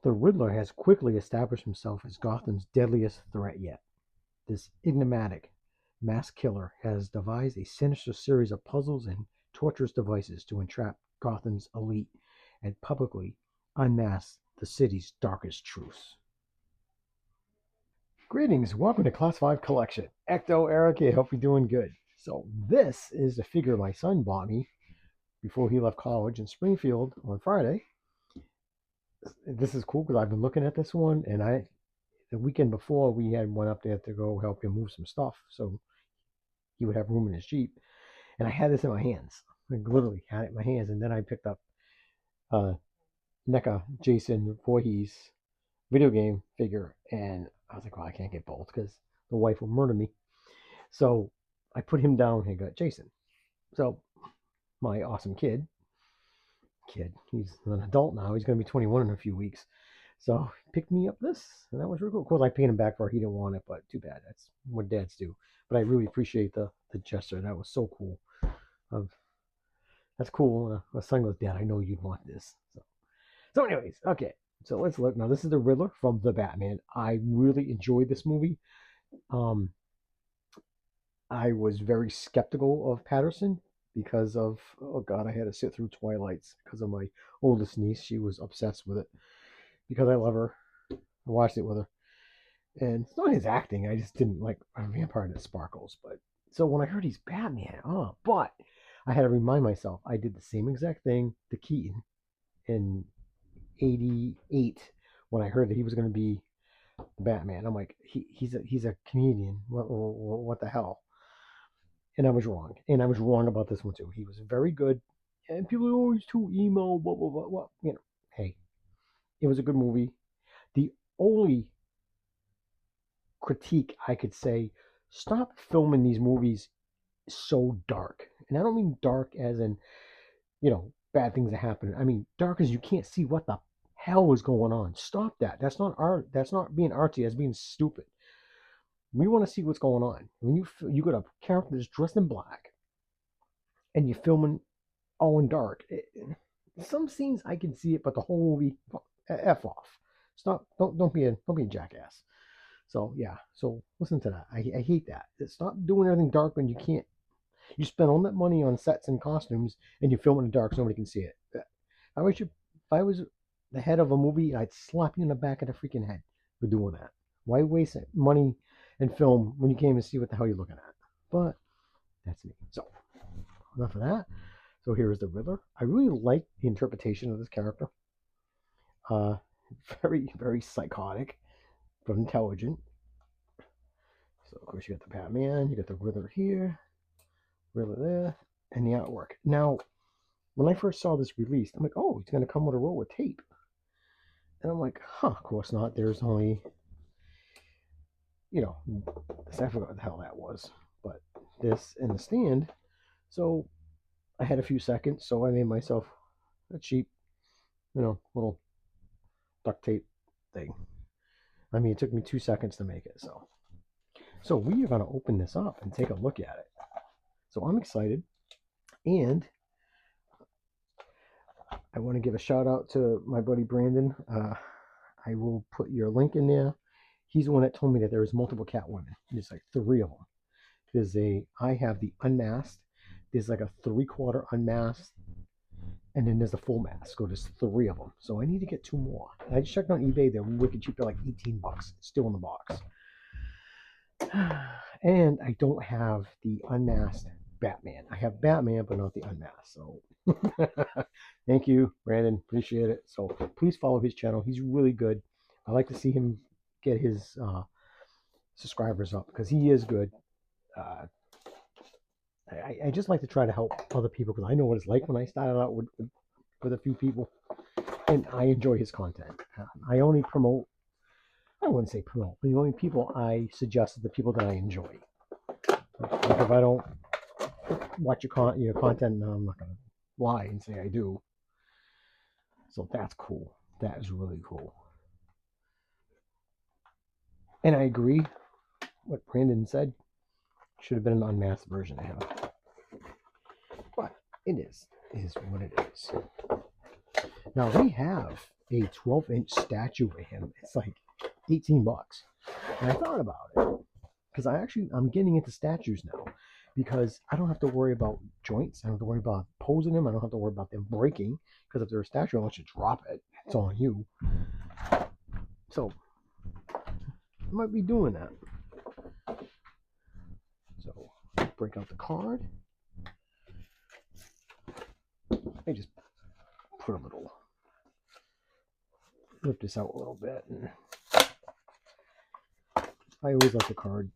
The Riddler has quickly established himself as Gotham's deadliest threat yet. This enigmatic mass killer has devised a sinister series of puzzles and torturous devices to entrap Gotham's elite and publicly unmask the city's darkest truths. Greetings, welcome to Class 5 Collection. Ecto Eric, I hope you're doing good. So, this is the figure my son bought me before he left college in Springfield on Friday. This is cool because I've been looking at this one, and the weekend before we had one up there to go help him move some stuff so he would have room in his Jeep. And I had this in my hands. I literally had it in my hands, and then I picked up NECA Jason Voorhees video game figure, and I was like, well, I can't get both because the wife will murder me. So I put him down and got Jason. So my awesome kid, he's an adult now. He's going to be 21 in a few weeks. So he picked me up this, and that was really cool. Of course, I paid him back for it. He didn't want it, but too bad. That's what dads do. But I really appreciate the gesture. That was so cool. That's cool. My son goes, Dad, I know you'd want this. So anyways, okay. So let's look. Now, this is the Riddler from The Batman. I really enjoyed this movie. I was very skeptical of Patterson because of, oh God, I had to sit through Twilights because of my oldest niece. She was obsessed with it because I love her. I watched it with her. And it's not his acting. I just didn't like a vampire that sparkles. But so when I heard he's Batman, but I had to remind myself I did the same exact thing to Keaton in '88 when I heard that he was going to be Batman. I'm like, he's a comedian. What the hell? And I was wrong. And I was wrong about this one too. He was very good. And people are always too emo. Blah blah blah. Well, hey, it was a good movie. The only critique I could say, stop filming these movies so dark. And I don't mean dark as in, bad things that happen. I mean dark as you can't see what the hell is going on. Stop that. That's not art. That's not being artsy. That's being stupid. We want to see what's going on. When you got a character that's dressed in black, and you're filming all in dark. Some scenes I can see it, but the whole movie, f off. Stop. Don't be a jackass. So yeah. So listen to that. I hate that. Stop doing everything dark when you can't. You spend all that money on sets and costumes, and you film it in the dark so nobody can see it. If I was the head of a movie, I'd slap you in the back of the freaking head for doing that. Why waste money and film when you can't even see what the hell you're looking at? But that's me. So enough of that. So here is the Riddler. I really like the interpretation of this character. Very, very psychotic, but intelligent. So of course you got the Batman, you got the Riddler here, Riddler there, and the artwork. Now, when I first saw this released, I'm like, oh, it's going to come with a roll of tape. And I'm like, of course not. There's only, I forgot what the hell that was. But this and the stand. So I had a few seconds, so I made myself a cheap, little duct tape thing. I mean, it took me 2 seconds to make it. So we are going to open this up and take a look at it. So I'm excited. And I want to give a shout out to my buddy Brandon. I will put your link in there. He's the one that told me that there was multiple Catwomen. There's like 3 of them. I have the unmasked. There's like a 3/4 unmasked. And then there's the full mask. So there's 3 of them. So I need to get 2 more. And I just checked on eBay. They're wicked cheap. They're like $18. Still in the box. And I don't have the unmasked Batman. I have Batman, but not the unmasked. So thank you, Brandon. Appreciate it. So please follow his channel. He's really good. I like to see him get his subscribers up because he is good. I just like to try to help other people because I know what it's like when I started out with a few people, and I enjoy his content. I only promote. I wouldn't say promote. The only people I suggest are the people that I enjoy. Like if I don't watch your content, no, I'm not gonna lie and say I do. So that's cool. That is really cool. And I agree what Brandon said. Should have been an unmasked version of him. But it is what it is. Now we have a 12-inch statue of him. It's like $18. And I thought about it because I'm getting into statues now because I don't have to worry about joints. I don't have to worry about posing them. I don't have to worry about them breaking because if they're a statue, unless you drop it, it's on you. So I might be doing that. So break out the card. I just put a little, lift this out a little bit. And I always like the card.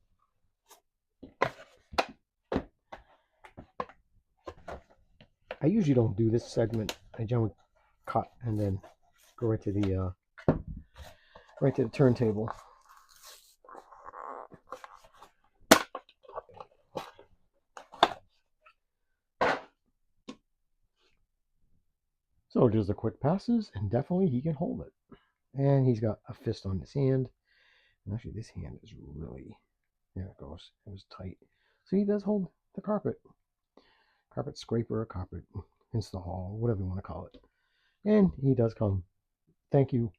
I usually don't do this segment. I generally cut and then go right to the turntable. So just the quick passes, and definitely he can hold it. And he's got a fist on his hand. And actually, this hand is really, there it goes. It was tight. So he does hold the carpet. Carpet scraper, carpet install, whatever you want to call it. And he does come. Thank you,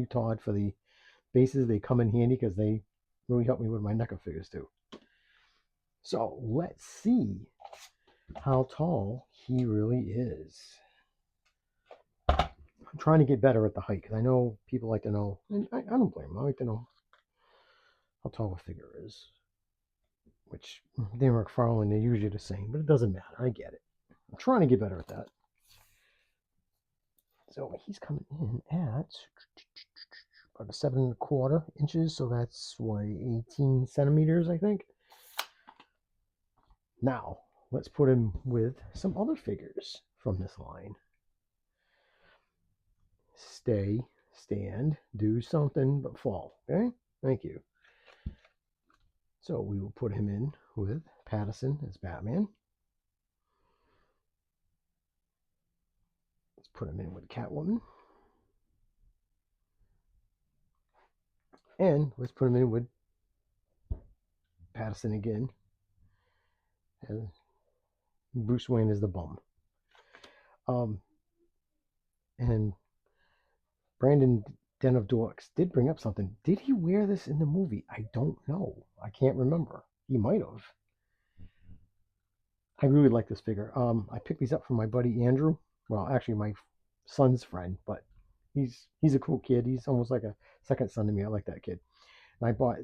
Todd, for the bases. They come in handy because they really help me with my NECA figures too. So let's see how tall he really is. I'm trying to get better at the height because I know people like to know, and I don't blame them. I like to know how tall a figure is. Which they're Mcfarlane, they're usually the same, but it doesn't matter. I get it. I'm trying to get better at that. So he's coming in at about 7¼ inches, so that's what, 18 centimeters, I think. Now, let's put him with some other figures from this line. Stay, stand, do something, but fall. Okay? Thank you. So we will put him in with Patterson as Batman. Let's put him in with Catwoman. And let's put him in with Patterson again. And Bruce Wayne is the bum. And Brandon Den of Dorks did bring up something. Did he wear this in the movie? I don't know. I can't remember. He might have. I really like this figure. I picked these up from my buddy Andrew. Well, actually my son's friend, but he's a cool kid. He's almost like a second son to me. I like that kid. And I bought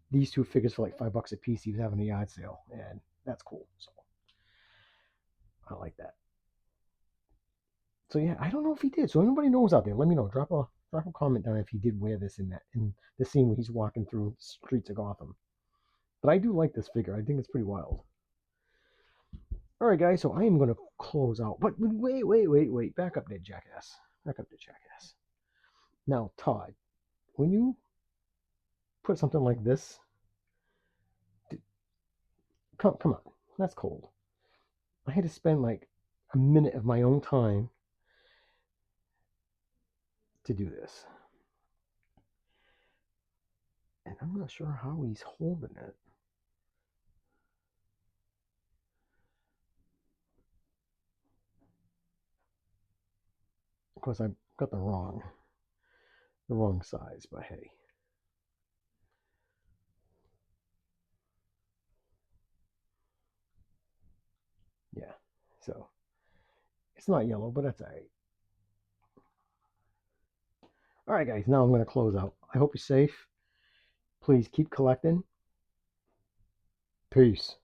these two figures for like $5 a piece. He was having a yard sale, and that's cool. So I like that. So yeah, I don't know if he did. So anybody knows out there, let me know. Drop a comment down if he did wear this in the scene where he's walking through the streets of Gotham. But I do like this figure. I think it's pretty wild. All right, guys. So I am going to close out. But wait. Back up there, jackass. Now, Todd, when you put something like this, come on. That's cold. I had to spend like a minute of my own time to do this. And I'm not sure how he's holding it. Of course, I got the wrong size, but hey. Yeah, so it's not yellow, but that's all right. All right, guys, now I'm going to close out. I hope you're safe. Please keep collecting. Peace.